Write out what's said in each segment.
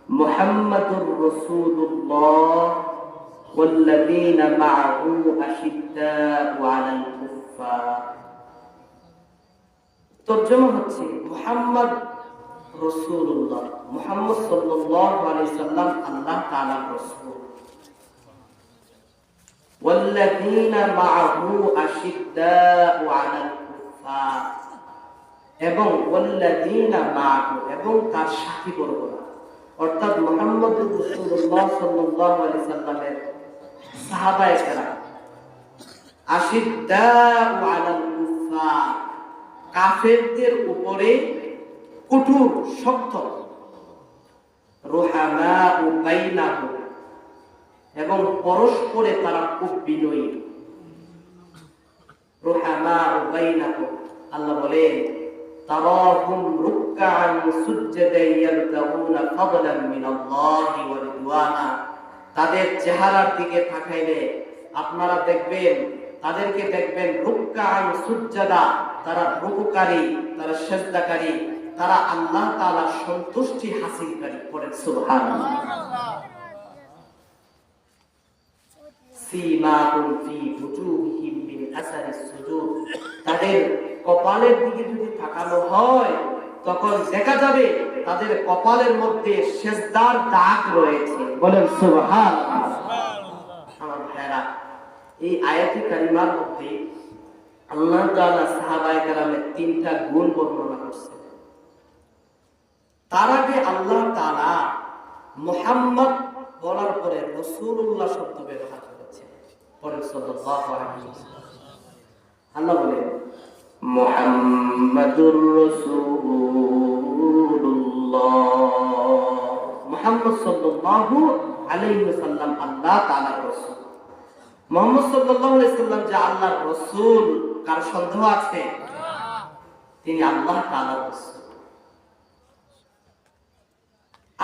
মুহাম্মাদুর রাসূলুল্লাহ ওয়াল্লাযীনা মা'আহু আশিদ্দাউ 'আলাল কুফফার। তরজমা হচ্ছে মুহাম্মদ রাসূলুল্লাহ, মুহাম্মদ সাল্লাল্লাহু আলাইহি সাল্লাম আল্লাহ তাআলার রাসূল। ওয়াল্লাযীনা মা'আহু আশিদ্দাউ 'আলাল কুফফার, এবং ওয়াল্লাযীনা মা'আহু, এবং তার সাথীবর্গরা, অর্থাৎ মুহাম্মদ রাসূলুল্লাহ সাল্লাল্লাহু আলাইহি সাল্লামের সাহাবায়ে কেরাম আশিদ্দাউ 'আলাল কুফফার, কাফেরদের উপরে কঠোর শক্ত, রুহামাউ বাইনাহুম, এবং পরস্পরে তারা খুব বিনয়ী। রুহামাউ বাইনাহুম, আল্লাহ বলেন তারাহুম রুকআন সুজদান ইয়াবতাগুনা ফাদলান মিনাল্লাহি ওয়া রিদওয়ানা, তাদের চেহারার দিকে তাকাইলে আপনারা দেখবেন, তাদেরকে দেখবেন রুকআন সুজদা, তারা রুকুকারী, তারা সিজদাকারী, তারা আল্লাহ তাআলার সন্তুষ্টি হাসিলকারী। পড়েন সুবহানাল্লাহ। সীমাতুন ফি বুজুহিহিম মিন আসারিস সুজুদ, তাদের কপালের দিকে যদি তাকানো হয় তখন দেখা যাবে তাদের কপালের মধ্যে সিজদার দাগ রয়েছে। বলেন সুবহানাল্লাহ। আমার ভাইরা, এই আয়াতি কারিমার মধ্যে আল্লাহ তাআলা সাহাবায়ে কেরামের তিনটা গুণ বর্ণনা করেছেন। তার আগে আল্লাহ তাআলা মুহাম্মদ বলার পরে রাসূলুল্লাহ শব্দ ব্যবহার করেছেন। পরে সাল্লাল্লাহু আলাইহি ওয়াসাল্লাম, আল্লাহ বলেন মুহাম্মাদুর রাসূলুল্লাহ, মুহাম্মদ সাল্লাল্লাহু আলাইহি ওয়াসাল্লাম আল্লাহ তাআলার রাসূল। মুহাম্মদ সাল্লাল্লাহু আলাইহি ওয়াসাল্লাম যে আল্লাহর রাসূল, কার সন্দেহ আছে? তিনি আল্লাহ তাআলার রাসূল।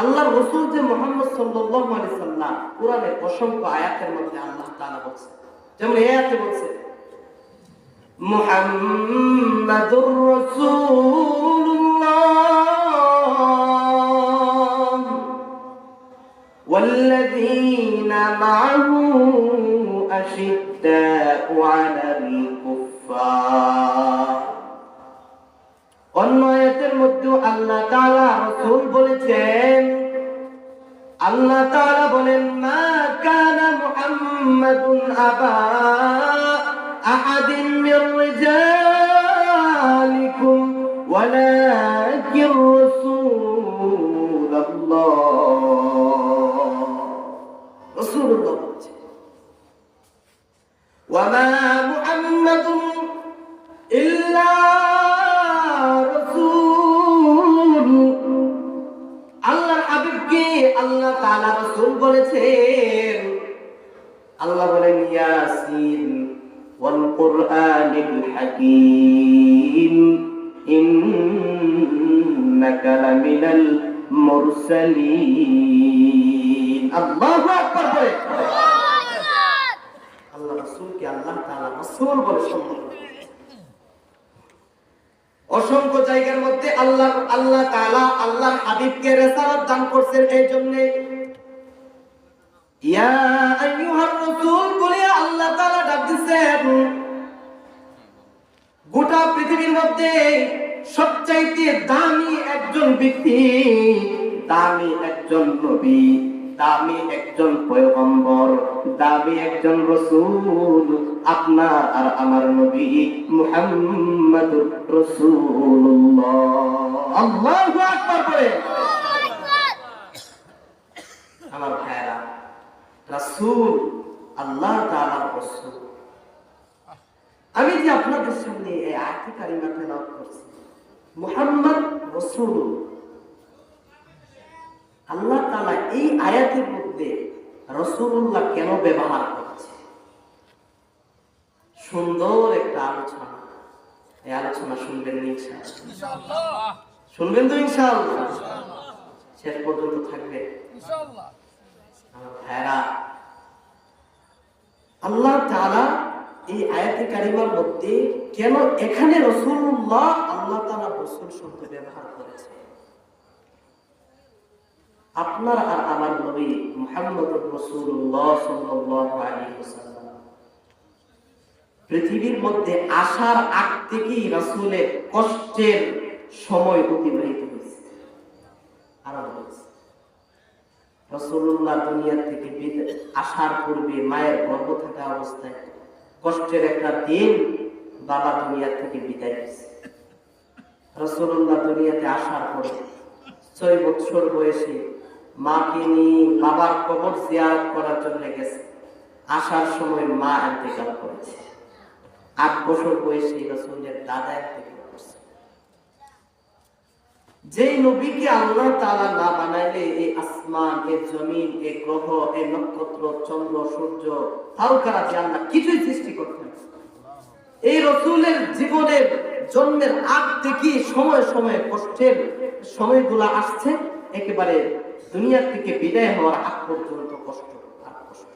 আল্লাহর রাসূল যে মুহাম্মদ সাল্লাল্লাহু আলাইহি ওয়াসাল্লাম, কোরআনের অসংখ্য আয়াতের মধ্যে আল্লাহ তাআলা বলেছেন, যেমন এই আয়াতে বলেছেন মুহাম্মাদুর রাসূলুল্লাহ ওয়াল্লাযীনা মা'আহু আশিদ্দাউ 'আলাল কুফফার। অন্য আয়াতের মধ্যে আল্লাহ তাআলা রাসূল বলেছেন, আল্লাহ তাআলা বলেন মা কানা মুহাম্মাদুন আবা আহাদিন মির রিজালিকুম ওয়ালাকিন রাসূলুল্লাহ। রাসূলুল্লাহ বলেছেন ওয়া মা মুহাম্মাদুন ইল্লা রাসূল। আল্লাহর হাবিবকে আল্লাহ তাআলা রাসূল বলেছেন। আল্লাহ বলেন ইয়াসিন ওয়াল কুরআনিল হাকীম ইন্নাকা লামিনাল মুরসালিন। আল্লাহু আকবার বলে আল্লাহ রাসূলকে আল্লাহ তাআলা রাসূল বলে সম্বোধন। অসংখ্য জায়গার মধ্যে আল্লাহ তাআলা আল্লাহর হাবিবকে রিসালাত দান করেছেন। এই জন্য ইয়া আইয়ুহার রাসূল বলে আল্লাহ তাআলা ডাক দিয়েছেন। গোটা পৃথিবীর মধ্যে সবচাইতে দামি একজন ব্যক্তি, দামি একজন নবী, দামি একজন পয়গম্বর, দামি একজন রাসূল আপনার আর আমার নবী মুহাম্মাদুর রাসূলুল্লাহ। আল্লাহু আকবার বলে আমার ভাইরা, রাসূল আল্লাহ তাআলার রাসূল। আমি যে আপনাদের সামনে এই আয়াতে কারিমা তেলাওয়াত করছি, মুহাম্মদ রাসূল, আল্লাহ তাআলা এই আয়াতের মধ্যে রাসূলুল্লাহ কেন ব্যবহার করছে? সুন্দর একটা আলোচনা। এই আলোচনা শুনবেন ইনশাআল্লাহ। শুনবেন তো ইনশাআল্লাহ? শেষ পর্যন্ত থাকবে ইনশাআল্লাহ। আমার ভাইরা, আল্লাহ তাআলা এই আয়াতে কারিমার মধ্যে কেন এখানে রাসূলুল্লাহ আল্লাহ তাআলা রাসূল শব্দ ব্যবহার করেছে? আপনার আর আমার নবী মুহাম্মদুর রাসূলুল্লাহ সাল্লাল্লাহু আলাইহি ওয়াসাল্লাম পৃথিবীর মধ্যে আসার আগ থেকেই রাসূলের কষ্টের সময় অতিবাহিত হয়েছে, আরম্ভ হয়েছে। রাসূলুল্লাহ দুনিয়া থেকে আসার পূর্বে মায়ের গর্ভ থাকা অবস্থায় কষ্টের একটা দিন বাবা দুনিয়া থেকে বিদায় হয়েছে। রাসূলুল্লাহ দুনিয়াতে আসার পরে 6 বছর বয়সে মাকে নিয়ে বাবার কবর জিয়ারত করার জন্য গেছে। আসার সময় মা ইন্তেকাল করেছে। 8 বছর বয়সে রাসূলের দাদা ইন্তেকাল করেছে। যেই নবীকে আল্লাহ তাআলা না বানাইলে এই আসমান, এই জমিন, এই গ্রহ, এই নক্ষত্র, চন্দ্র, সূর্য, তারকারা জান্নাত কিছুই সৃষ্টি করতেন না। এই রাসূলের জীবনের জন্মের আগ থেকে সময় সময় কষ্টের সময়গুলো আসছে, একেবারে দুনিয়া থেকে বিদায় হওয়ার আগ পর্যন্ত কষ্ট আর কষ্ট।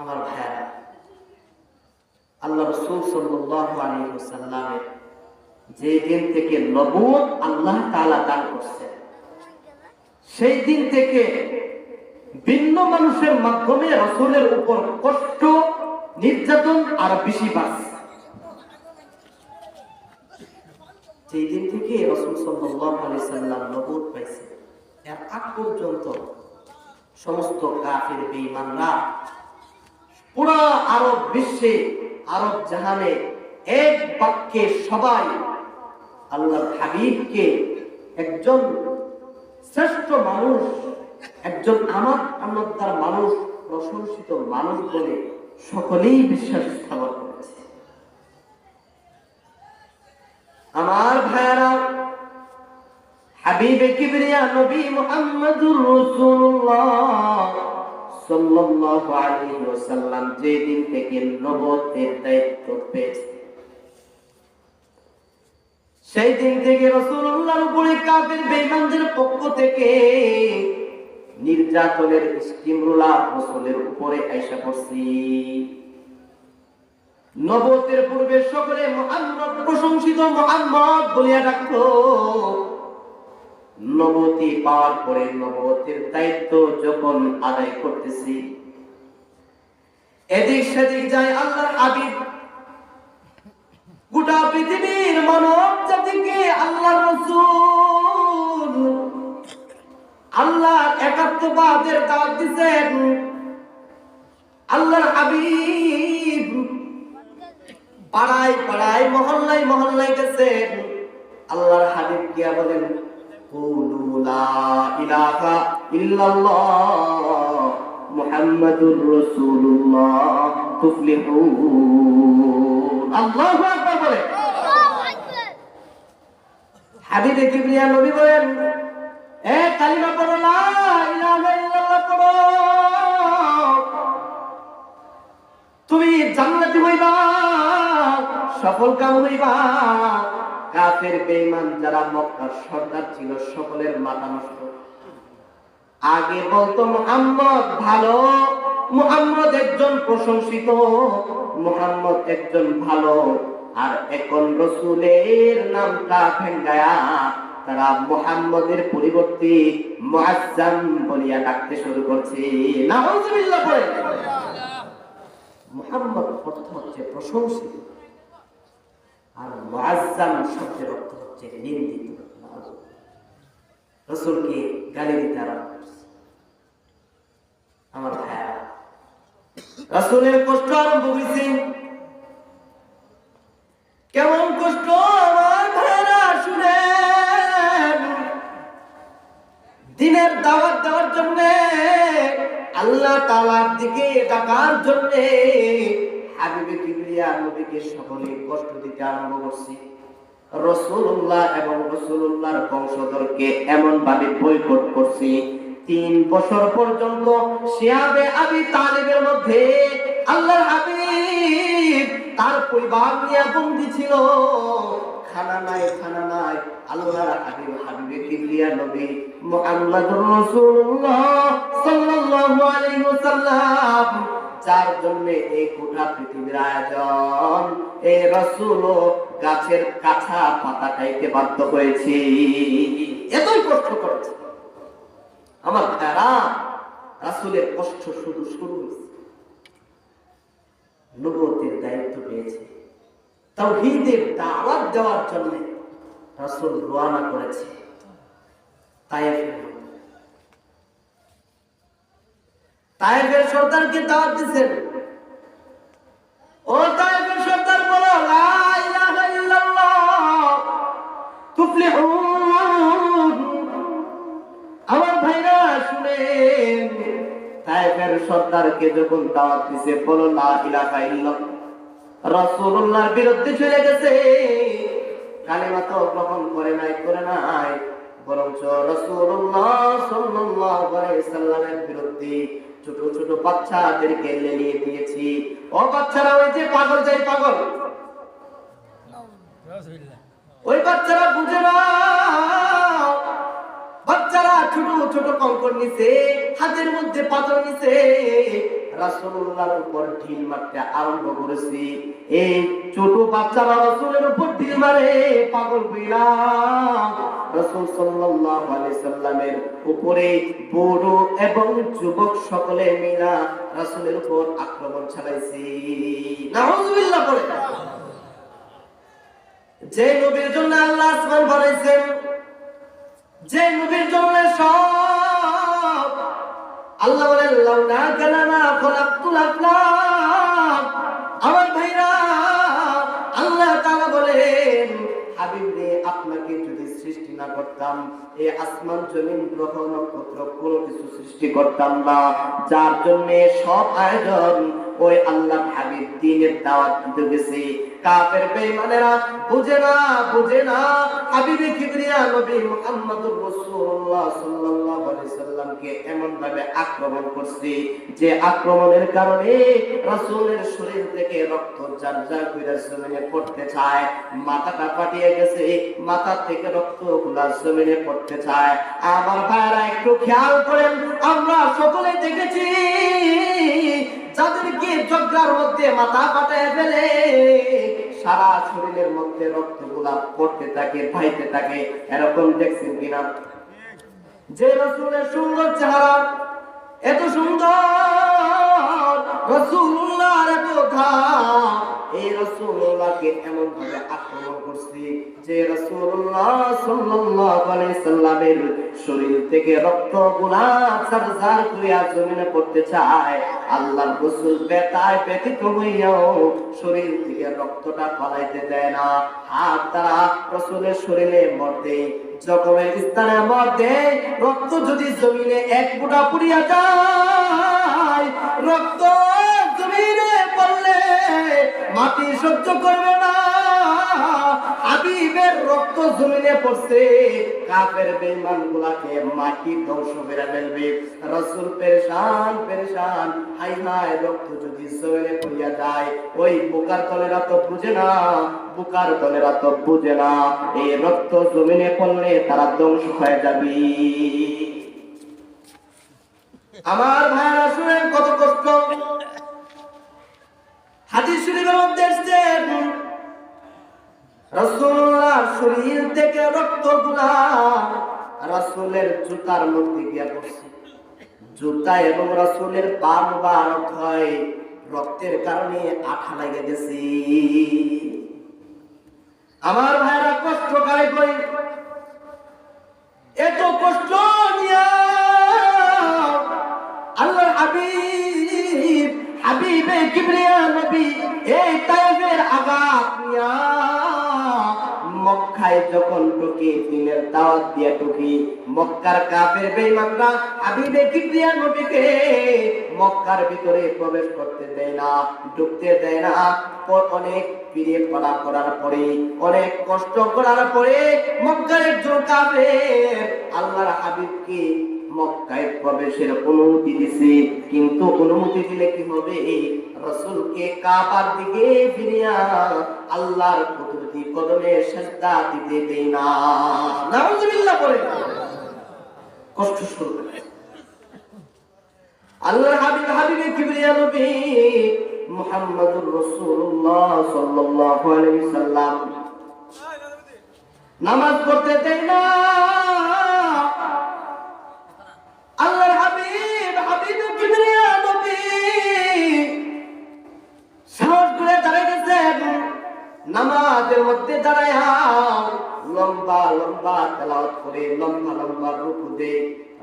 আমার ভাইরা, আল্লাহ রাসূল সাল্লাল্লাহু আলাইহি ওয়াসাল্লামের যে দিন থেকে নবুয়ত আল্লাহ তাআলা দান করছেন, সেই দিন থেকে ভিন্ন মানুষের মাধ্যমে রাসূলের উপর কষ্ট নির্যাতন আর বেশি বাড়ছে। যেই দিন থেকে রাসূল সাল্লাল্লাহু আলাইহি ওয়াসাল্লাম নবুয়ত পাইছে, এর আগ পর্যন্ত সমস্ত কাফির বেঈমানরা পুরো আরব বিশ্বে, আরব জাহানে এক বাক্যে সবাই আল্লাহর হাবিবকে একজন শ্রেষ্ঠ মানুষ, একজন আমানতদার মানুষ, প্রশংসিত মানুষ বলে সকলেই বিশ্বাস স্থাপন করেছে। আমার ভাইরা, হাবিবে কিবরিয়া নবী মুহাম্মদুর রাসূলুল্লাহ সাল্লাল্লাহু আলাইহি ওয়াসাল্লাম যেদিন থেকে নবুয়তের দায়িত্ব পেয়েছে, সেই দিন থেকে রাসূলুল্লাহর উপরে কাফির বেঈমানদের পক্ষ থেকে নির্যাতনের স্টিমরোলার রাসূলের উপরে আইসা পড়ছে। নবুয়তের পূর্বে সকলে মুহাম্মদ, প্রশংসিত মুহাম্মদ বলিয়া ডাকতো। নবুয়তি পাওয়ার পরে নবুয়তের দায়িত্ব যখন আদায় করতেছি, এদিক সেদিক যায় আল্লাহর হাবিব গোটা পৃথিবীর মানব জাতিকে আল্লাহর রাসূল আল্লাহর একাত্মবাদের দাওয়াত দিয়েছেন। আল্লাহর হাবিব পাড়ায় পাড়ায়, মহল্লায় মহল্লায় গেছেন। আল্লাহর হাবিব গিয়া বলেন, কুলু লা ইলাহা ইল্লাল্লাহ মুহাম্মাদুর রাসূলুল্লাহ তুফলিহুন। আল্লাহু আকবার বলে। হাবিবে কিবরিয়া নবী বলেন, এ কালিমা পড়ো, লা ইলাহা ইল্লাল্লাহ পড়ো, তুমি জান্নাতি হইবা, সফল কাম হইবা। কাফের বেঈমান যারা মক্কার সর্দার ছিল, সকলের মাথা নষ্ট। আগে বলতো মুহাম্মদ ভালো, মুহাম্মদ একজন প্রশংসিত, মুহাম্মদ একজন ভালো, আর এখন রাসূলের নামটা ভেঙ্গায়া তারা মুহাম্মদের পরিবর্তে মুআজ্জাম বলিয়া ডাকতে শুরু করছে। নাউযুবিল্লাহ পড়ে। মুহাম্মদ অর্থ হচ্ছে প্রশংসিত, আর মুআজ্জাম শব্দের অর্থ হচ্ছে নিন্দিত। রাসূলকে গালি দিতে আরম্ভ করছে। আমার ভাইয়া, রাসূলের কষ্ট আরম্ভ হয়েছে। কেমন কষ্ট আমার ভাইরা শুনেন। দিনের দাওয়াত দেওয়ার জন্য, আল্লাহ তাআলার দিকে ডাকার জন্য হাবিবে কিবরিয়া নবীকে সকলে কষ্ট দিতে আরম্ভ করছে। রাসূলুল্লাহ এবং রাসূলুল্লাহর বংশধরকে এমন ভাবে বয়কট করছে, 3 বছর পর্যন্ত শিয়াবে আবি তালিবের মধ্যে আল্লাহর হাবিব তার পরিবার নিয়ে বন্দী ছিল। খানা নাই, খানা নাই। আল্লাহর হাবিব, হাবিবে কিবরিয়া নবী মুহাম্মদুর রাসূলুল্লাহ সাল্লাল্লাহু আলাইহি ওয়াসাল্লাম, যার জন্য এই গোটা পৃথিবীর আয়োজন, এই রাসূল গাছের কাঁচা পাতা খাইতে বাধ্য হয়েছে। এত রাসূলের কষ্ট শুধু শুরু হয়েছে। নবুয়তের দায়িত্ব পেয়েছে, তাওহীদের দাওয়াত দেওয়ার জন্য রাসূল রওনা করেছে তায়েফের সর্দারকে দাওয়াত দিয়েছেন। ও তায়েফের সর্দার, বলো লা ইলাহা ইল্লাল্লাহ তুফলিহুন। আমার ভাইরা শুনেন, তায়েফের সর্দারকে যখন দাওয়াত দিয়েছে, বলো লা ইলাহা ইল্লাল্লাহ, রাসূলুল্লাহর বিরুদ্ধে চলে গেছে, কালেমা তো গ্রহণ করে নাই, বরঞ্চ রাসূলুল্লাহ সাল্লাল্লাহু আলাইহি সাল্লামের বিরুদ্ধে ছোট ছোট বাচ্চাদেরকে লেলিয়ে দিয়েছি। ও বাচ্চারা, ওই যে পাগল যাই পাগল, ওই বাচ্চারা বুঝে না, বাচ্চারা ছোট ছোট কঙ্কর নিছে, হাতের মধ্যে পাথর নিছে, রাসূলুল্লাহর উপর ঢিল মারতে আরম্ভ করেছে। এই ছোট বাচ্চারা রাসূলের উপর ঢিল মারে, পাগল হইলা রাসূল সাল্লাল্লাহু আলাইহি সাল্লামের উপরে বুড়ো এবং যুবক সকলে মিলা রাসূলের উপর আক্রমণ চালাইছে। নাউযুবিল্লাহ পড়ে। যে নবীর জন্য আল্লাহ আসমান বানাইছেন, যে নবীর জন্য সব, আল্লাহ বলেন লাউলা কালামা খলাকতুল আফলাক। আমার ভাইরা, আল্লাহ তাআলা বলেন, হাবিব রে, আপনাকে যদি সৃষ্টি না করতাম, এই আসমান জমিন গ্রহ নক্ষত্র কোনো কিছু সৃষ্টি করতাম না। যার জন্য সব আয়োজন, ওই আল্লাহ হাবিব দ্বীনের দাওয়াত দিতে গেছে। কাফের বেঈমানেরা বুঝে না হাবিবে কিবরিয়া নবী মুহাম্মদুর রাসূলুল্লাহ সাল্লাল্লাহু আলাইহি সাল্লামকে এমন ভাবে আক্রমণ করছে, যে আক্রমণের কারণে রাসূলের শরীর থেকে রক্ত জারজার করে জমিনে পড়তে চায়, মাথাটা ফাটিয়ে গেছে, মাথা থেকে রক্তগুলো জমিনে পড়তে চায়। আমার ভাইরা একটু খেয়াল করেন, আমরা সকলে দেখেছি যাদেরকে জগরার মধ্যে মাথা ফাটায় ফেলে, সারা শরীরের মধ্যে রক্তগুলা পড়তে থাকে, ভাইতে থাকে, এরকম দেখছেন কিনা? যে রাসূলের সুন্দর চেহারা, এত সুন্দর রাসূলুল্লাহর এত ঘাম, এই রাসূলুল্লাহকে এমন ভাবে আক্রমণ করছে যে রাসূলুল্লাহ সাল্লাল্লাহু আলাইহি সাল্লামের শরীর থেকে রক্তগুলা সারসার করে জমিনে পড়তে চায়। আল্লাহর রাসূল ব্যথায় ব্যথিত হইয়াও শরীর থেকে রক্তটা পালাইতে দেয় না। হাত দ্বারা রাসূলের শরীরে মধ্যে জখমের স্থানে মধ্যে রক্ত যদি জমিনে এক ফোঁটা পুড়িয়া যায়, রক্ত জমিনে পড়লে মাটি সহ্য করবে না। হাবিবের রক্ত জমিনে পড়ছে, কাফের বেঈমান গুলাকে মাটি ধ্বংস করে ফেলবে। রাসূল পেরেশান, হাই হাই, রক্ত যদি জমিনে পড়িয়া যায়, ওই বোকার দলেরা তো বুঝে না, এই রক্ত জমিনে পড়লে তারা ধ্বংস হয়ে যাবে। আমার ভাইরা শুনেন কত কষ্ট। হাদিস শরীফের মধ্যে এসেছে, রাসূলুল্লাহর শরীর থেকে রক্তগুলা রাসূলের জুতার মধ্যে গিয়া পড়ছে। জুতা এবং রাসূলের পা মুবারক হয় রক্তের কারণে আঠা লেগে গেছে। আমার ভাইরা কষ্ট কারে কই, এত কষ্ট নিয়া আল্লাহর হাবিবে কিবরিয়া নবী এই তায়েফের আঘাত নিয়া মক্কায় যখন ঢুকি, দিনের দাওয়াত দিয়ে ঢুকি, মক্কার কাফের বেঈমানরা হাবিবে কিবরিয়া নবীকে মক্কার ভিতরে প্রবেশ করতে দেয় না, ঢুকতে দেয় না। অনেক পিড়ে পড়া করার পরে, অনেক কষ্ট করার পরে মক্কার একজন কাফের আল্লাহর হাবিবকে মক্কায় প্রবেশের অনুমতি দিছে। কিন্তু অনুমতি দিলে কি হবে? রাসূলকে কাবার দিকে ফিরিয়া আল্লাহর কুদরতি কদমে সিজদা দিতে দেয় না। নাউযুবিল্লাহ বলে কষ্ট শুরু করে। আল্লাহর হাবিবে কিবরিয়া নবী মুহাম্মদুর রাসূলুল্লাহ সাল্লাল্লাহু আলাইহি সাল্লাম নামাজ পড়তে দেয় না। আল্লাহর হাবিবে করে লম্বা লম্বা রুকু দেয়।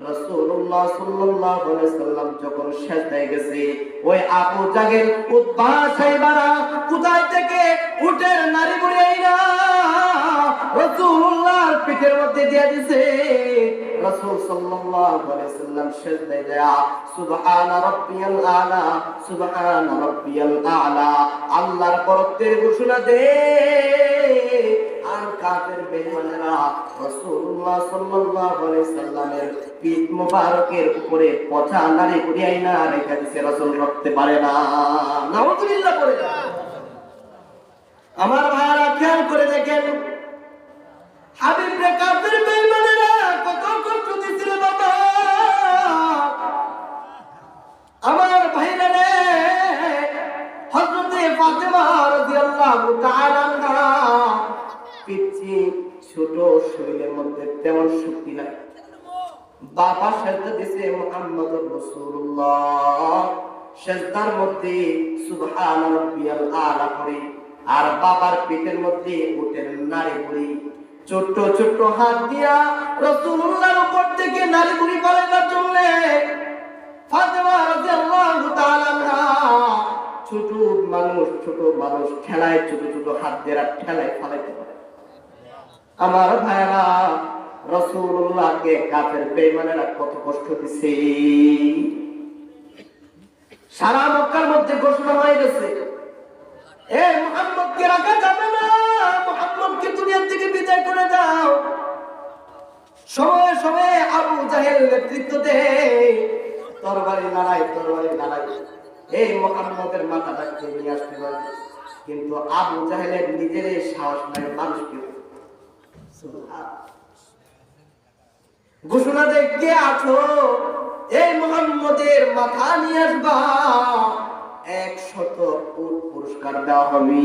রাসূলুল্লাহ সাল্লাল্লাহু আলাইহি সাল্লাম যখন সিজদায় গেছে, ওই আবু জাহেল উতবা সাইবারা কোথায় থেকে উটের নাড়ি বুড়ি আইনা রাসূলুল্লাহর পিঠের মধ্যে দিয়ে দিছে। রাসূল সাল্লাল্লাহু আলাইহি সাল্লাম সিজদায় যায়, সুবহানা রাব্বিয়াল আলা, সুবহানা রাব্বিয়াল আলা, আল্লাহর বরত্বের ঘোষণা দে। আর কাফের বেঈমানেরা রাসূলুল্লাহ সাল্লাল্লাহু আলাইহি সাল্লামের পিঠ মোবারকের উপরে পচা নারী ঘুরিয়ে না রেখে দিয়েছে, রাসূল রাখতে পারে না। নাউযুবিল্লাহ পড়ে। আমার ভাইরা খেয়াল করে দেখেন, হাবিবরে কাফের বেঈমানেরা কত কষ্ট দিছিল বাবা। আমার ভাইরা রে, হযরতে ফাতেমা রাদিয়াল্লাহু তাআলা আনহা পিচ্ছি ছোট, শরীরের মধ্যে তেমন শক্তি নাই। বাবা সেজদা দিছে মুহাম্মদুর রাসূলুল্লাহ, সেজদার মধ্যে সুবহানা রাব্বিয়াল আলা পড়ে, আর বাবার পেটের মধ্যে উটের নাড়ি বুড়ি, ছোট্ট ছোট্ট হাত দিয়া রাসূলুল্লাহর উপর থেকে নাড়ি বুড়ি পালাইবার জন্য ফাতেমা রাদিয়াল্লাহু তাআলা আনহা ছোট মানুষ ঠেলায়, ছোট ছোট হাত দিয়ে ঠেলায় ফালাইতে পারে। আমার ভাইরা, রাসূলুল্লাহকে কাফের বেঈমানেরা কত কষ্ট দিছে। সারা মক্কার মধ্যে ঘোষণা হয়ে গেছে, এই মুহাম্মদকে রাখা যাবে না, মুহাম্মদকে দুনিয়া থেকে বিদায় করে দাও। সময়ে সময়ে আবু জাহেল নেতৃত্ব দেয়, তরবারি লড়াই। এই মুহাম্মদের মাথাটাকে নিয়ে আসতে পারে, কিন্তু আবু জাহেলের নিজের সাহস নাই মানুষকে। ঘোষণা দেয়, কে আছো, এই মুহাম্মদের মাথা নিয়ে আসবা, 100 উট পুরস্কার দেওয়া হবে।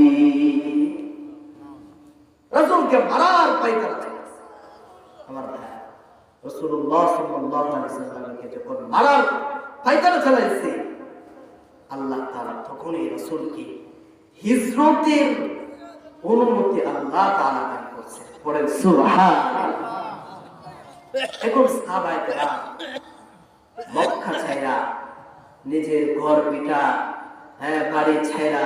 রাসূলকে মারার পাইতারা চাইছে। আমার ভাই, রাসূলুল্লাহ সাল্লাল্লাহু আলাইহি সাল্লামকে যখন মারার পাইতারা চালাইছে, আল্লাহ তাআলা তখনই রাসূলকে হিজরতের অনুমতি আল্লাহ তাআলা দান করছে। পড়েন সুবহানাল্লাহ। এখন সাহাবায়ে কেরাম মক্কা ছাইরা, নিজের ঘর বিটা, বাড়ি ছাইরা,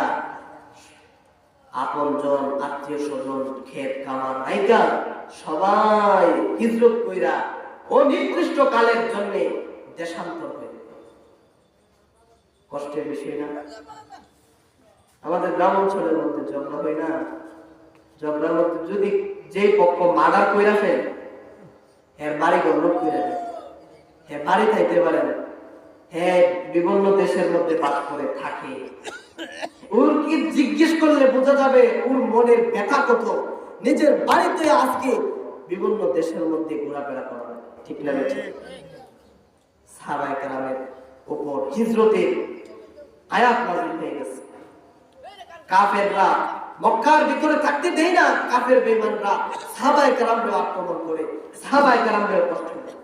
আপনজন আত্মীয় স্বজন, ক্ষেত কামার রাইকা সবাই হিজরত কইরা অনির্দিষ্ট কালের জন্য দেশান্তর হয়ে। কষ্টের বিষয় না? আমাদের গ্রাম অঞ্চলের মধ্যে ঝগড়া হয় না? ঝগড়ার মধ্যে যদি যে পক্ষ মার্ডার কইরা ফেলে, এর বাড়ি গল্প করে দেয়, হ্যাঁ বাড়ি থাকতে পারে না, হ্যাঁ বিভিন্ন দেশের মধ্যে বাস করে থাকে, ওর কি জিজ্ঞেস করলে বোঝা যাবে ওর মনের ব্যথা কত। নিজের বাড়িতে আজকে বিভিন্ন দেশের মধ্যে ঘোরাফেরা করা, ঠিক না? ঠিক। সাহাবায়ে কেরামের উপর হিজরতের আয়াত নাযিল হয়ে গেছে। কাফেররা মক্কার ভিতরে থাকতে দেয় না, কাফের বেঈমানরা সাহাবায়ে কেরামকে আক্রমণ করে, সাহাবায়ে কেরামদের কষ্ট দেয়।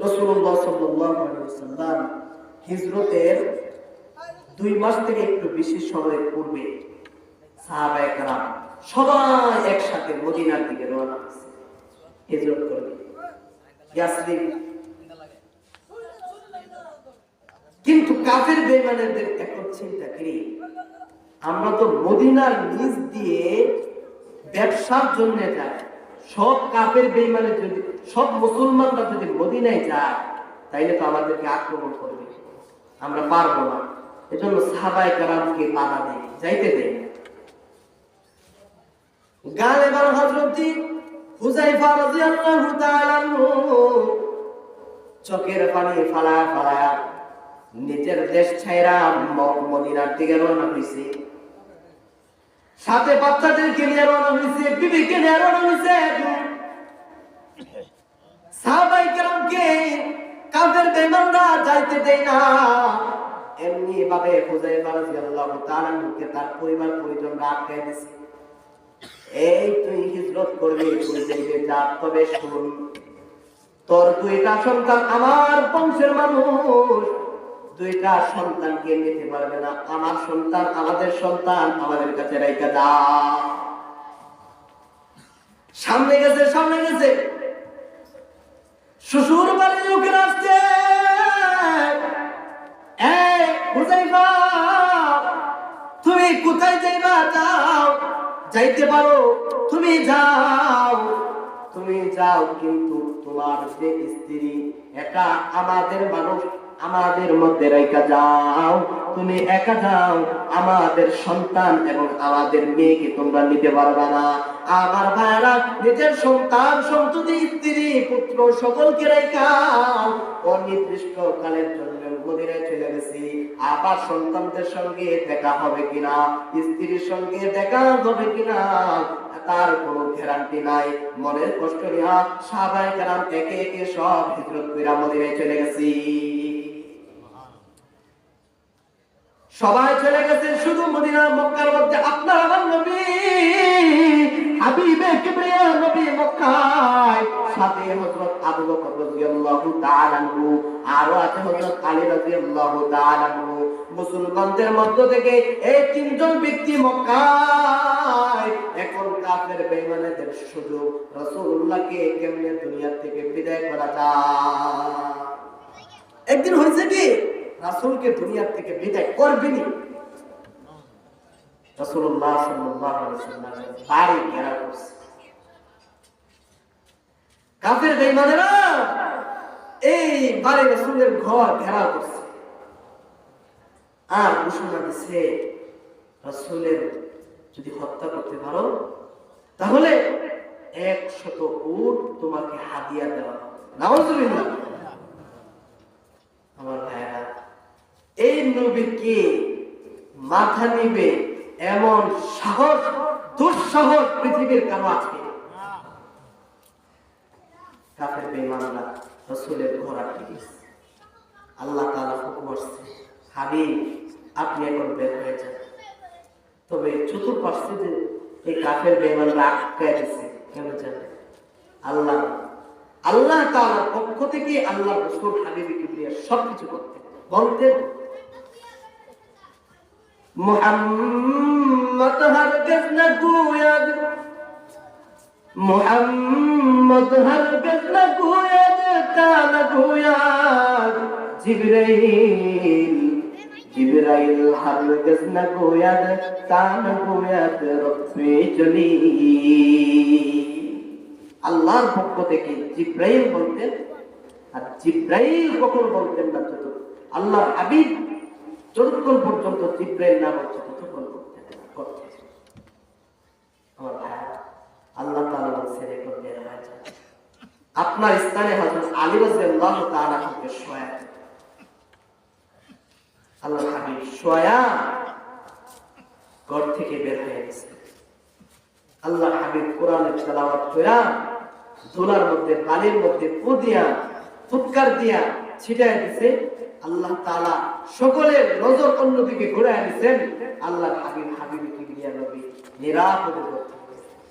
রাসূলুল্লাহ সাল্লাল্লাহু আলাইহি ওয়াসাল্লাম হিজরতের 2 মাস থেকে একটু বেশি সময়ের পূর্বে সাহাবায়ে কেরাম সবাই একসাথে মদিনার দিকে রওনা হয়েছে হিজরত করে ইয়াসরিব। কিন্তু কাফের বেঈমানদের এখন চিন্তা করি, আমরা তো মদিনার নিচ দিয়ে ব্যবসার জন্য যাই, সব কাফের বেঈমানের যদি, সব মুসলমানরা যদি মদিনায় যায় তাইলে তো আমাদেরকে আক্রমণ করবে, আমরা পারবো না। এজন্য সাহাবায়ে কেরামকে বাধা দেয়, যাইতে দেয়। গালে বার হযরত হুযায়ফা রাদিয়াল্লাহু তাআলা চোখের পানি ফালায়া নিজের দেশ ছাইরা মদিনার দিকে রওনা হইছে, সাথে বাচ্চাদেরকে নিয়ে রওনা হইছে, বিবিকে নিয়ে রওনা হইছে। সাহাবায়ে কেরামকে কাফের বেঈমানরা যাইতে দেয় না। এমনি ভাবে হুযায়ফা রাদিয়াল্লাহু তাআলা কে তার পরিবার পরিজনরা আটকায় দিছে, এই তুই হিজরত করবি, তুই যাইবে যা, তবে শুন, তোর 2টা সন্তান আমার বংশের মানুষ, 2টা সন্তানকে নিতে পারবে না, আমার সন্তান, আমাদের সন্তান আমাদের কাছে রাইখা দাও। সামনে গেছে শ্বশুর বাড়ির লোকেরা আসছে, এই হুযায়ফা তুমি কোথায় যাইবা? যাইতে পারো, তুমি যাও, কিন্তু তোমার যে স্ত্রী এটা আমাদের মানুষ, আমাদের মধ্যে রেখা যাও, তুমি একা যাও, আমাদের সন্তান এবং আমাদের মেয়েকে তোমরা নিতে পারবে না। আমার ভাইরা, নিজের সন্তান সন্ততি স্ত্রী পুত্র সকলকে রেখা অনির্দিষ্ট কালের জন্য মদিনায় চলে গেছি। আবার সন্তানদের সঙ্গে দেখা হবে কিনা, স্ত্রীর সঙ্গে দেখা হবে কিনা তার কোনো গ্যারান্টি নাই। মনের কষ্ট নিয়ে সাহাবায়ে কেরাম একে একে সব হিজরত করে মদিনায় চলে গেছি। সবাই চলে গেছে, শুধু মদিনা মক্কার মধ্যে আপনার আমার নবী হাবিবে কিবরিয়া নবী মক্কায়, সাথে হযরত আবু বকর রাদিয়াল্লাহু তাআলা আনহু, আর আছে হযরত আলী রাদিয়াল্লাহু তাআলা আনহু। মুসলমানদের মধ্য থেকে এই তিনজন ব্যক্তি মক্কায়। এখন কাফের বেঈমানদের সুযোগ রাসূলুল্লাহকে কেমনে দুনিয়া থেকে বিদায় করা যায়। একদিন হয়েছে কি রাসূলকে দুনিয়া থেকে বিদায় করবেনি, রাসূলুল্লাহ সাল্লাল্লাহু আলাইহি ওয়াসাল্লাম বাড়ি ঘেরা করছে। কাফের বেঈমানেরা এই বাড়ি রাসূলের ঘর ঘেরা করছে, আর ঘোষণা দিছে রাসূলের যদি হত্যা করতে পারো তাহলে 100 উট তোমাকে হাদিয়া দেওয়া হবে। নাউযুবিল্লাহ। আমার ভাইরা, এই নবীকে মাথা নিবে এমন সাহস, দুঃসাহস পৃথিবীর কারো আছে? কাফের বেঈমানরা রাসূলের ঘর আটকে দিয়েছে। আল্লাহ তাআলা হুকুম করছে, হাবিব আপনি এখন বের হয়ে যান। তবে চতুর্পাশে যে এই কাফের বেঈমানরা আটকে দিয়েছে কেন জানেন? আল্লাহ তাআলার পক্ষ থেকে আল্লাহ রাসূল হাবিবে কিবরিয়া সবকিছু করতেন, বলতেন মুহাম্মদ হরগিজ না গোয়াদ, মুহাম্মদ হরগিজ না গোয়াদ, কান গোয়াদ জিবরাইল, জিবরাইল হরগিজ না গোয়াদ, কান গোয়াদ রব্বে জলিল। আল্লাহর পক্ষ থেকে জিবরাইল বলতেন, আর জিবরাইল কখন বলতেন না, আল্লাহর হাবিব যতক্ষণ পর্যন্ত জিবরাইল না বলছে ততক্ষণ করতেন। আমার ভাই, আল্লাহ তাআলা বলছেন এখন বের হয়ে যান। আপনার স্থানে হযরত আলী রাদিয়াল্লাহু তাআলা কে শোয়া, আল্লাহর হাবিব শোয়া ঘর থেকে বের হয়ে গেছে। আল্লাহর হাবিব কোরআনের তেলাওয়াত কইরা ধুলার মধ্যে, বালির মধ্যে পু দিয়া, ফুৎকার দিয়া ছিটায় দিছে। আল্লাহ তাআলা সকলের নজর অন্যদিকে ঘুরায় দিয়েছেন। আল্লাহর হাবিব হাবিবে কিবরিয়া নবী নিরাপদে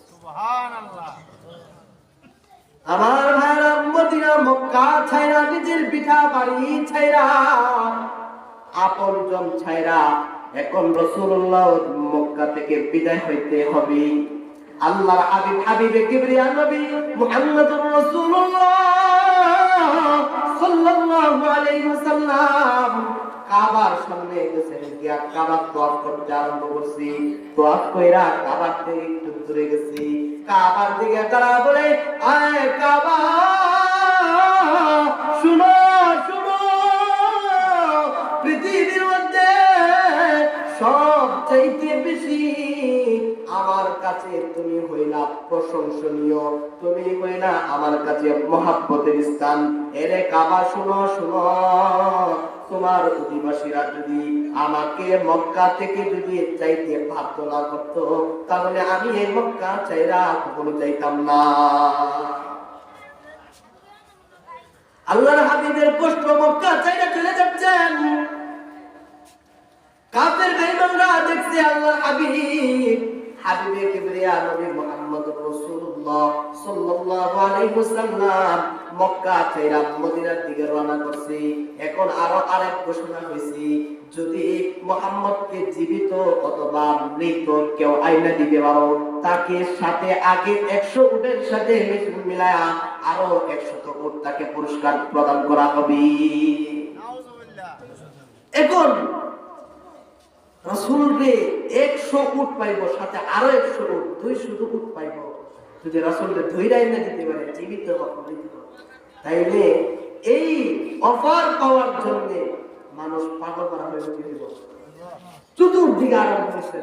সুবহানাল্লাহ। আমার ভাইরা, মদিনা মক্কা ছাইরা, নিজের পিঠা বাড়ি ছাইরা, আপনজন ছাইরা এখন রাসূলুল্লাহ মক্কা থেকে বিদায় হইতে হবে। আল্লাহর হাবিব হাবিবে কিবরিয়া নবী মুহাম্মদুর রাসূলুল্লাহ সাল্লাল্লাহু আলাইহি ওয়াসাল্লাম কাবার সামনে গেছেন, গিয়া কাবার তওয়াফ করতে আরম্ভ করছি। তওয়াফ কইরা কাবার থেকে একটু দূরে গেছি, কাবার দিকে তারা বলে, আয় কাবা শুনো শুনো, পৃথিবীর মধ্যে সবচাইতে বেশি আমার কাছে তুমি হইলা প্রশংসনীয়, তুমি হইলা আমার কাছে মহব্বতের স্থান। এরে কাবা শুনো শুনো, তোমার অধিবাসীরা যদি আমাকে মক্কা থেকে যদি চাইতে বাধ্য না করতো তাহলে আমি এই মক্কা চাইরা কখনো যাইতাম না। আল্লাহর হাবিবের কষ্ট মক্কা চাইরা চলে যাচ্ছেন। কাফের বেঈমানরা দেখছে আল্লাহর হাবিব হাবিবে কিবরিয়া নবী মুহাম্মদুর রাসূলুল্লাহ সাল্লাল্লাহু আলাইহি ওয়াসাল্লাম মক্কা ছেড়ে মদিনার দিকে রওনা করছে। এখন আরো আরেক ঘোষণা হয়েছে, যদি মুহাম্মদকে জীবিত অথবা মৃত কেউ আইনা দিতে পারো, তাকে সাথে আগে 100 উটের সাথে মিলায়া আরো 100 উট তাকে পুরস্কার প্রদান করা হবে। এখন রাসূলকে 100 উট পাইব, সাথে আরো 100 উট, 200 উট পাইব যদি রাসূলকে ধইরাই না দিতে পারে, জীবিত হবে। তাইলে এই অফার পাওয়ার জন্য মানুষ পাগল করা হয়েছে। চতুর্দিকে আরম্ভ হয়েছে,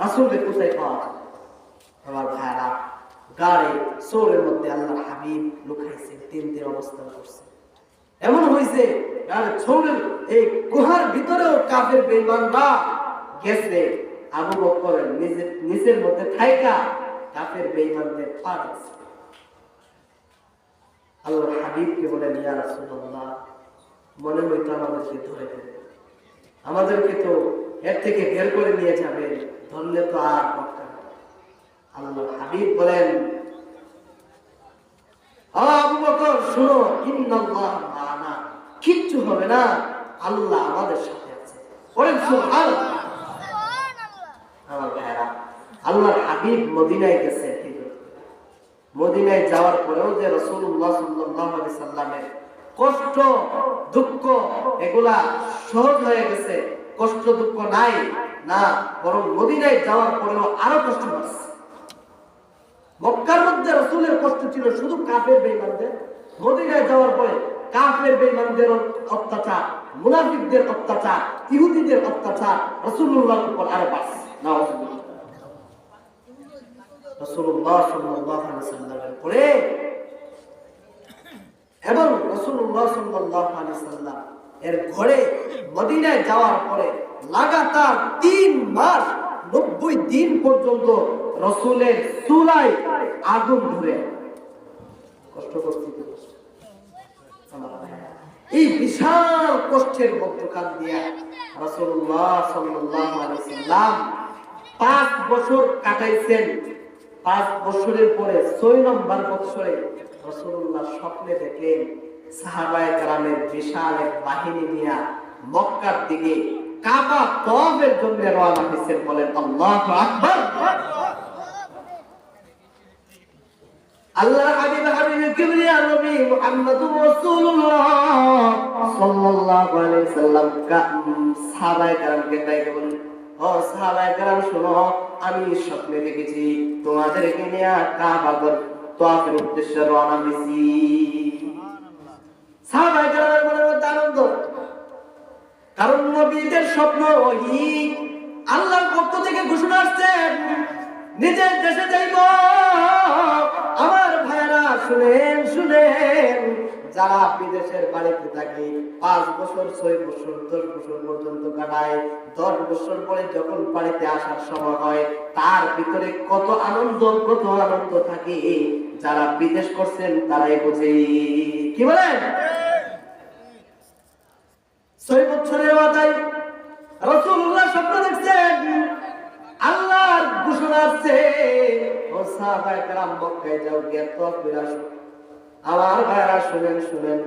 রাসূলকে কোথায় পাওয়া যায়? আমার ভাইরা, গাড়ি সোরের মধ্যে আল্লাহর হাবিব লুকাইছে, 3 দিন অবস্থান করছে। এমন হয়েছে ছোড়ের এই গুহার ভিতরেও কাফের বেঈমানরা গেছে, আবু বকর নিচের মধ্যে থাইকা কাফের বেঈমানদের পাঠাচ্ছে। আল্লাহর হাবিবকে বলেন, ইয়া রাসূলুল্লাহ, মনে হইতো আমাদেরকে ধরে ফেলবে, আমাদেরকে তো এর থেকে বের করে নিয়ে যাবে, ধরলে তো আর মক্কা। আল্লাহর হাবিব বলেন, আবু বকর শুনো, ইন্নাল্লাহ মা'ানা, কিচ্ছু হবে না, আল্লাহ আমাদের সাথে আছে। বলেন সুবহানাল্লাহ। আমার ভাইরা, আল্লাহর হাবিব মদিনায় গেছে। মদিনায় যাওয়ার পরেও যে রাসূলুল্লাহ সাল্লাল্লাহু আলাইহি সাল্লামের কষ্ট দুঃখ এগুলা সহজ হয়ে গেছে, কষ্ট দুঃখ নাই না, বরং মদিনায় যাওয়ার পরেও আরো কষ্ট হচ্ছে। মক্কার মধ্যে রাসূলের কষ্ট ছিল শুধু কাফের বেঈমানদের, মদিনায় যাওয়ার পরে কাফের বেঈমানদের অত্যাচার, মুনাফিকদের অত্যাচার, ইহুদিদের অত্যাচার রাসূলুল্লাহর উপর আরো বাড়ছে। নাউযুবিল্লাহ। রাসূলুল্লাহ সাল্লাল্লাহু আলাইহি সাল্লামের পরে এবং রাসূলুল্লাহ সাল্লাল্লাহু আলাইহি সাল্লাম এর ঘরে মদিনায় যাওয়ার পরে লাগাতার 3 মাস 90 দিন পর্যন্ত রাসূলের চুলায় আগুন ধরে কষ্ট করতে। এই বিশাল কষ্টের মধ্যখান দিয়ে রাসূলুল্লাহ সাল্লাল্লাহু আলাইহি সাল্লাম 5 বছর কাটাইছেন। 5 বছরের পরে 6 নম্বর বছরে রাসূলুল্লাহ স্বপ্নে দেখলেন সাহাবায়ে কেরামের বিশাল এক বাহিনী নিয়ে মক্কার দিকে কাবা তওয়াফের জন্য রওনা হয়েছেন। বলেন আল্লাহু আকবার। আল্লাহ হাবিব কিবরিয়া নবী মুহাম্মদুর রাসূলুল্লাহ সাল্লাল্লাহু আলাইহি সাল্লাম সাহাবায়ে কেরামকে ডাকে বলেন, ও সাহাবায়ে কেরাম শুনো, আমি স্বপ্নে দেখেছি তোমাদেরকে নিয়ে কাবা তওয়াফের উদ্দেশ্যে রওনা হয়েছি। সাহাবায়ে কেরামের মনের মধ্যে আনন্দ, কারণ নবীদের স্বপ্ন ওহী, আল্লাহর পক্ষ থেকে ঘোষণা আসছে নিজের দেশে যাইব। আমার ভাইরা শুনেন শুনেন, যারা বিদেশের বাড়িতে থাকে 5 বছর 6 বছর 10 বছর পর্যন্ত কাটায়, 10 বছর পরে যখন বাড়িতে আসার সময় হয় তার ভিতরে কত আনন্দ থাকে, যারা বিদেশ করছেন তারাই বোঝে। কি বলেন? 6 বছরের মাথায় রাসূলুল্লাহ স্বপ্ন দেখছেন, আল্লাহর ঘোষণা আছে, ও সাহাবায়ে কেরাম মক্কায় যাও, গিয়ে তওয়াফ করে আসো। আমার ভাইরা শুনেন শুনেন,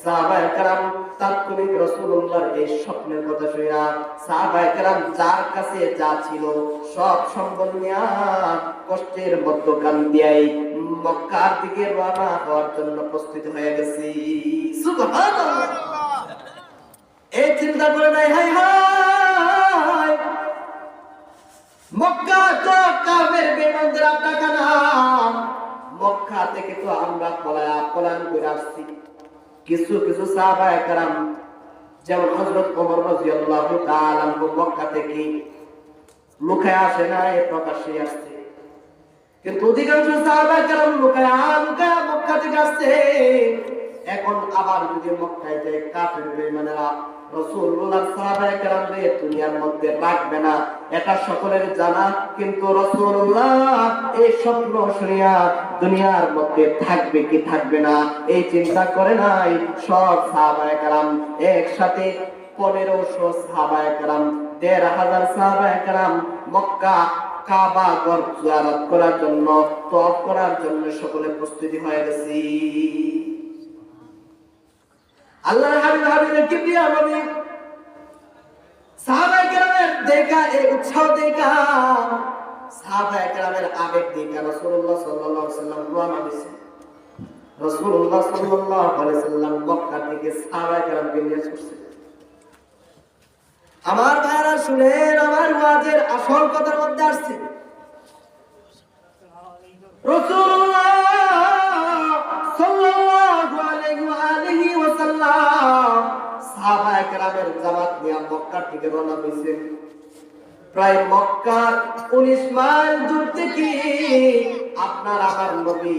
সাহাবায়ে কেরাম তাৎক্ষণিক রাসূলুল্লাহর এই স্বপ্নের কথা শুনে সাহাবায়ে কেরাম যার কাছে যা ছিল সব সম্বল নিয়ে কষ্টের মধ্যখান দিয়ে মক্কার দিকে রওনা হওয়ার জন্য প্রস্তুত হয়ে গেছে। সুবহানাল্লাহ। এই চিন্তা করে নাই, হায় হায়, মক্কা তো কাফের বেঈমানদের আড্ডাখানা, মক্কা থেকে তো আমরা পলায়ন করে আসছি। কিছু কিছু সাহাবায়ে কেরাম যেমন হযরত ওমর রাদিয়াল্লাহু তাআলা আনহু মক্কা থেকে লুকায় আসে না, প্রকাশ্যে আসছে। কিন্তু অধিকাংশ সাহাবায়ে কেরাম লুকায় মক্কা থেকে আসছে। এখন আবার যদি মক্কায় যায় কাফের বেঈমানেরা রাসূলুল্লাহর সাহাবায়ে কেরামদের দুনিয়ার মধ্যে রাখবে না, এটা সকলের জানা। কিন্তু রাসূলুল্লাহ এই স্বপ্ন শুনিয়া দুনিয়ার মধ্যে থাকবে কি থাকবে না এই চিন্তা করে নাই। সব সাহাবায়ে কেরাম একসাথে 1500 সাহাবায়ে কেরাম, 1500 সাহাবায়ে কেরাম মক্কা কাবা ঘর জিয়ারত করার জন্য, তওয়াফ করার জন্য সকলে প্রস্তুতি হয়ে গেছি। আল্লাহর হাবিবের কিবরিয়া নবী সাহাবায়ে কেরামের দেখা, এই উৎসাহ দেখা, সাহাবায়ে কেরামের আবেগ দেখা রাসূলুল্লাহ সাল্লাল্লাহু আলাইহি ওয়াসাল্লাম রওনা দিয়েছেন। রাসূলুল্লাহ সাল্লাল্লাহু আলাইহি ওয়াসাল্লাম মক্কা থেকে সাহাবায়ে কেরামকে নিয়ে আসছেন। আমার ভাইরা শুনেন, আমার ওয়াজের আসল কথার মধ্যে আসছে। রাসূলুল্লাহ সাল্লাল্লাহু আলাইহি ওয়াসাল্লাম সাহাবায়ে কেরামের জামাত নিয়ে মক্কা থেকে রওনা হয়েছেন। প্রায় মক্কার 19 মাইল দূর থেকে আপনার আমার নবী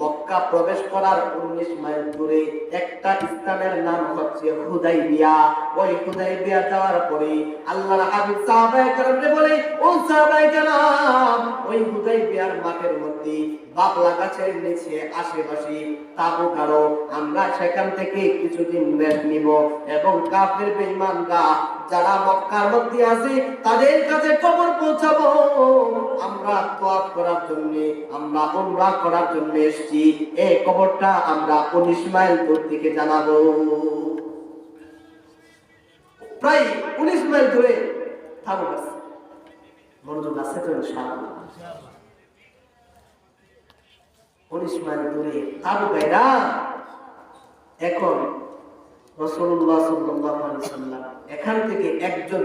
মক্কা প্রবেশ করার 19 মাইল দূরে একটা স্থানের নাম হচ্ছে হুদাইবিয়া। ওই হুদাইবিয়া যাওয়ার পরে আল্লাহর হাবিব সাহাবায়ে কেরামকে বলে, ও সাহাবায়ে কেরাম, ওই হুদাইবিয়ার মাঠের মধ্যে বাবলা গাছের নিচে আশেপাশে তাবু গাড়ো, আমরা সেখান থেকে কিছুদিন রেস্ট নিব এবং কাফের বেঈমানরা যারা মক্কার মধ্যে আছে তাদের কাছে খবর পৌঁছাবো। আমরা তওয়াফ করার জন্য, আমরা উমরা করার জন্য এসেছি, এই খবরটা আমরা 19 মাইল দূর থেকে জানাবো। প্রায় 19 মাইল দূরে তাবু আছে। মনোযোগ আছে তো ইনশাআল্লাহ? 19 মাইল দূরে তাবু গায়রা। এখন রাসূলুল্লাহ সাল্লাল্লাহু আলাইহি ওয়াসাল্লাম এখান থেকে একজন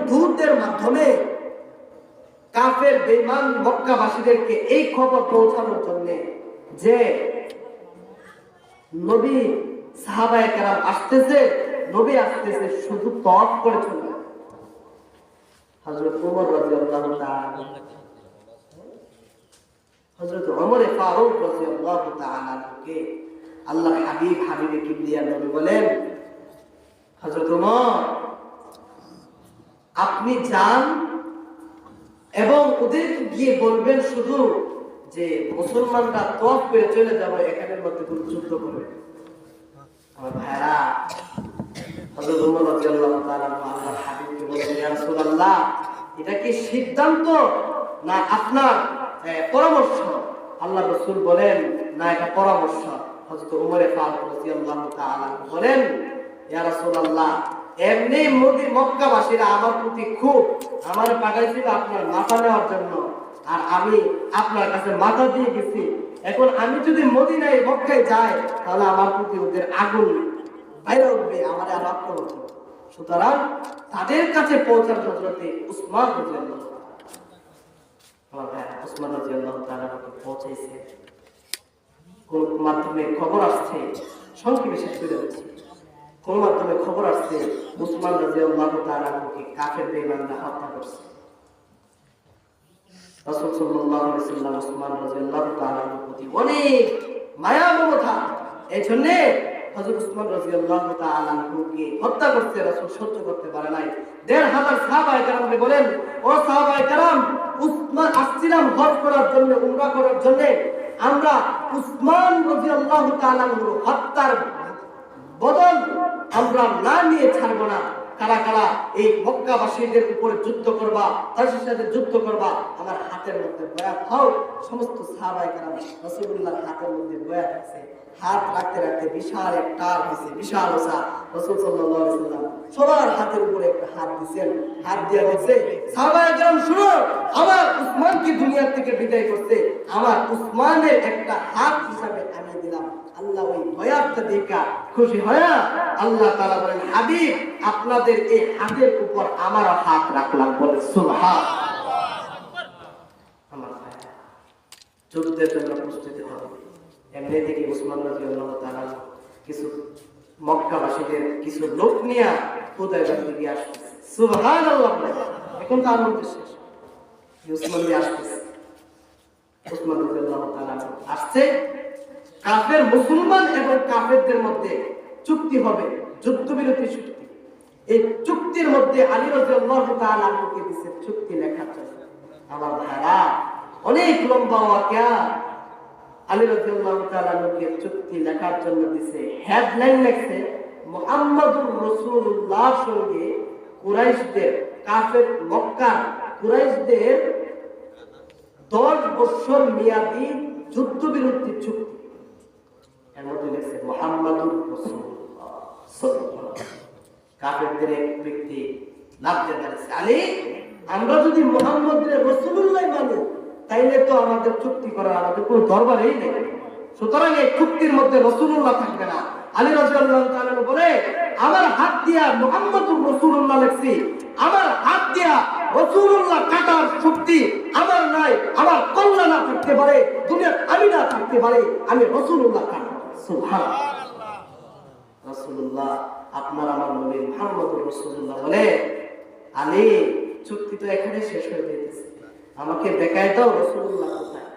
দূতের মাধ্যমে কাফের বেঈমান মক্কাবাসীদেরকে এই খবর পৌঁছানোর জন্য যে নবী সাহাবায়ে কেরাম আসতেছে, নবী আসতেছে, শুধু তওয়াফ করে চলে না। হযরত ওমর রাদিয়াল্লাহু তাআলা, হযরত ওমর ফারুক রাদিয়াল্লাহু তাআলা কে আল্লাহর হাবিবে কিবরিয়া নবী বলেন, হযরত ওমর আপনি যান এবং ওদেরকে গিয়ে বলবেন শুধু যে মুসলমানরা তওয়াফ করে চলে যাবে, এখানের মধ্যে কোনো যুদ্ধ করবে। আমার ভাইরা, হযরত ওমর রাদিয়াল্লাহু তাআলা আল্লাহর হাবিবকে বলেন, ইয়া রাসূলুল্লাহ, এটা কি সিদ্ধান্ত না আপনার পরামর্শ? আল্লাহ রাসূল বলেন, না, এটা পরামর্শ। হযরত ওমর ফারুক রাদিয়াল্লাহু তাআলা বলেন, ইয়া রাসূলুল্লাহ, এমনি মক্কাবাসীরা আমার প্রতি খুব আমার পাঠাইছিল আপনার মাথা নেওয়ার জন্য, আর আমি আপনার কাছে মাথা দিয়ে গেছি। এখন আমি যদি মদিনায় মক্কায় যাই তাহলে আমার প্রতি ওদের আগুন বাইরে উঠবে, আমার আর আক্রমণ করবে। সুতরাং তাদের কাছে পৌঁছার হযরতে উসমান রাদিয়াল্লাহু তাআলা পৌঁছেছে। কোন মাধ্যমে খবর আসছে, সংক্ষেপে শেষ করে দিচ্ছি, কোন মাধ্যমে খবর আসছে উসমান রাদিয়াল্লাহু তাআলা কে কাফের বেঈমানরা হত্যা করছে। রাসূল সাল্লাল্লাহু আলাইহি ওয়াসাল্লাম উসমান রাদিয়াল্লাহু তাআলার প্রতি অনেক মায়া মমতা, এজন্য হযরত উসমান রাদিয়াল্লাহু তাআলা কে হত্যা করতে রাসূল সহ্য করতে পারে নাই। ১৫০০ সাহাবায়ে কেরামকে বলেন, ও সাহাবায়ে কেরাম, উসমান আসছিলাম হজ করার জন্য, উমরা করার জন্য, আমরা উসমান রাদিয়াল্লাহু তাআলা হত্যার বদল আমরা না নিয়ে ছাড়বো না। কারা কারা এই মক্কাবাসীদের উপরে যুদ্ধ করবা, তাদের সাথে যুদ্ধ করবা, আমার হাতের মধ্যে বয়াত হও। সমস্ত সাহাবায়ে কেরাম রাসূলুল্লাহর হাতের মধ্যে বয়াত আছে। হাত রাখতে রাখতে বিশাল এক টার হয়েছে, বিশাল ওসা। রাসূল সাল্লাল্লাহু আলাইহি ওয়াসাল্লাম সবার হাতের উপরে একটা হাত দিয়েছেন। হাত দিয়ে বলছে, সাহাবায়ে কেরাম শুনো, আমার উসমানকে দুনিয়া থেকে বিদায় করতে আমার উসমানের একটা হাত হিসাবে আমি দিলাম। আল্লাহ ওই বয়াতটা দেখা খুশি হয়ে আল্লাহ তাআলা বলেন, হাবিব, আপনাদের এই হাতের উপর আমার হাত রাখলাম। বলে সুবহানাল্লাহ। আমার ভাইরা, যুদ্ধের জন্য প্রস্তুতি হবে। এমনি থেকে উসমান রাদিয়াল্লাহু তাআলা কিছু মক্কাবাসীদের কিছু লোক নিয়ে হুদায়বিয়া থেকে আসছে। সুবহানাল্লাহ। এখন তার মধ্যে শেষ, উসমান দিয়ে আসছে। উসমান রাদিয়াল্লাহু তাআলা আসছে, কাফের মুসলমান এবং কাফেরদের মধ্যে চুক্তি হবে, যুদ্ধবিরতি চুক্তি। এই চুক্তির মধ্যে আলী রাদিয়াল্লাহু তাআলা কে দিয়েছে চুক্তি লেখার জন্য। আমার ভাইরা, অনেক লম্বা ওয়াকিয়া। আলী রাদিয়াল্লাহু তাআলা কে চুক্তি লেখার জন্য দিয়েছে। হেডলাইন লেখছে, মুহাম্মাদুর রাসূলুল্লাহর সঙ্গে কুরাইশদের কাফের মক্কা কুরাইশদের 10 বছর মেয়াদী যুদ্ধবিরতি চুক্তি, এর মধ্যে লেখছে মুহাম্মাদুর রাসূলুল্লাহ সাল্লাল্লাহু আলাইহি ওয়াসাল্লাম। কাফেরদের এক ব্যক্তি লাভ দিয়ে আলী, আমরা যদি মুহাম্মদের রাসূলুল্লাহ মানি তাইলে তো আমাদের চুক্তি করা আমাদের কোনো দরবারই নেই, সুতরাং এই চুক্তির মধ্যে রাসূলুল্লাহ থাকবে না। আলী রাদিয়াল্লাহু তাআলা বলে, আমার হাত দিয়া মুহাম্মদুর রাসূলুল্লাহ লেখছি, আমার হাত দিয়া রাসূলুল্লাহ কাটার শক্তি আমার নাই, আমার কল্যাণ না থাকতে পারে, দুনিয়ার আমি না থাকতে পারে, আমি রাসূলুল্লাহ কাটব। সুবহানাল্লাহ। রাসূলুল্লাহ আপনার আমার নবী মুহাম্মদুর রাসূলুল্লাহ বলে, আলী চুক্তি তো এখানে শেষ হয়ে যেতেছে, আমাকে দেখায় দাও রাসূলুল্লাহ কোথায়।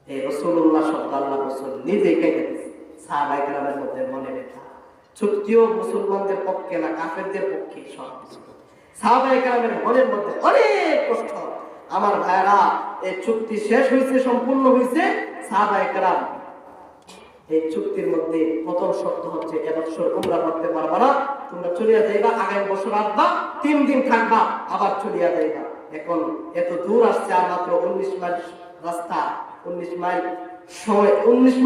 এই রাসূলুল্লাহ শব্দ আল্লাহ রাসূল নিজে কেটে দিয়েছে। সাহাবায়ে কেরামের মধ্যে মনে ব্যথা, চুক্তিও মুসলমানদের পক্ষে না কাফেরদের পক্ষে সব। সাহাবায়ে কেরামের মনের মধ্যে অনেক কষ্ট। আমার ভাইরা, এই চুক্তি শেষ হয়েছে, সম্পূর্ণ হয়েছে। সাহাবায়ে কেরাম এই চুক্তির মধ্যে প্রথম শর্ত হচ্ছে, এবছর উমরা করতে পারবা না, তোমরা চলিয়া যাইবা, আগামী বছর আসবা, 3 দিন থাকবা, আবার চলিয়া যাইবা। এখন এত দূর আসছে, আর মাত্র 19 মাইল রাস্তা, 19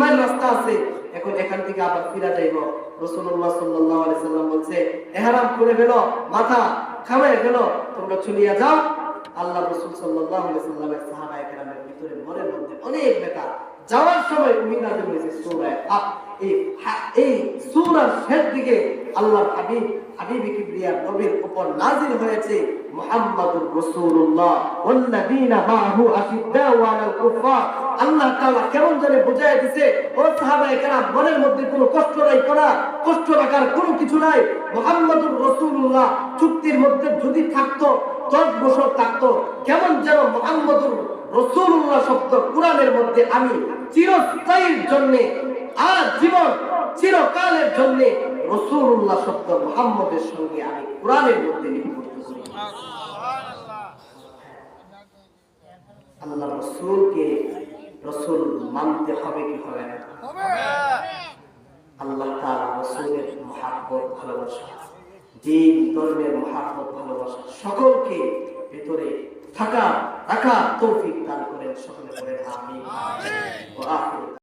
মাইল রাস্তা আছে, এখন এখান থেকে আবার ফিরা যাইব। রাসূলুল্লাহ সাল্লাল্লাহু আলাইহি সাল্লাম বলছে, ইহরাম করে ফেলো, মাথা খামায় ফেলো, তোমরা চলিয়া যাও। আল্লাহ রাসূল সাল্লাল্লাহু আলাইহি সাল্লামের সাহাবায়ে কেরামের ভিতরে মনের মধ্যে অনেক ব্যথা। যাওয়ার সময় নাযিল হয়েছে সূরা আপ। এই সূরার শেষ দিকে আল্লাহর হাবিব কিবরিয়া নবীর উপর নাযিল হয়েছে মুহাম্মাদুর রাসূলুল্লাহ ওয়াল্লাযীনা মাআহু আশিদ্দাউ আলাল কুফার। আল্লাহ তাআলা কেমন জানে বুঝায় দিয়েছে, ও সাহাবায়ে কেরাম, মনের মধ্যে কোনো কষ্ট নাই, কষ্ট রাখার কোনো কিছু নাই। মুহাম্মাদুর রাসূলুল্লাহ চুক্তির মধ্যে যদি থাকতো, 10 বছর থাকতো, কেমন যেন মুহাম্মাদুর রাসূলুল্লাহ শব্দ কোরআনের মধ্যে আমি চিরস্থায়ীর জন্য, আজীবন চিরকালের জন্য রাসূলুল্লাহ শব্দ মুহাম্মদের সঙ্গে আমি কোরআনের মধ্যে লিপিবদ্ধ করি। আল্লাহ রাসূলকে রাসূল মানতে হবে কি হবে না? আল্লাহ তাআলা রাসূলের মহব্বত, ভালোবাসা, দ্বীন ধর্মের মহব্বত, ভালোবাসা সকলকে ভিতরে রাখা তৌফিক দান করেন। সকলে বলেন আমিন।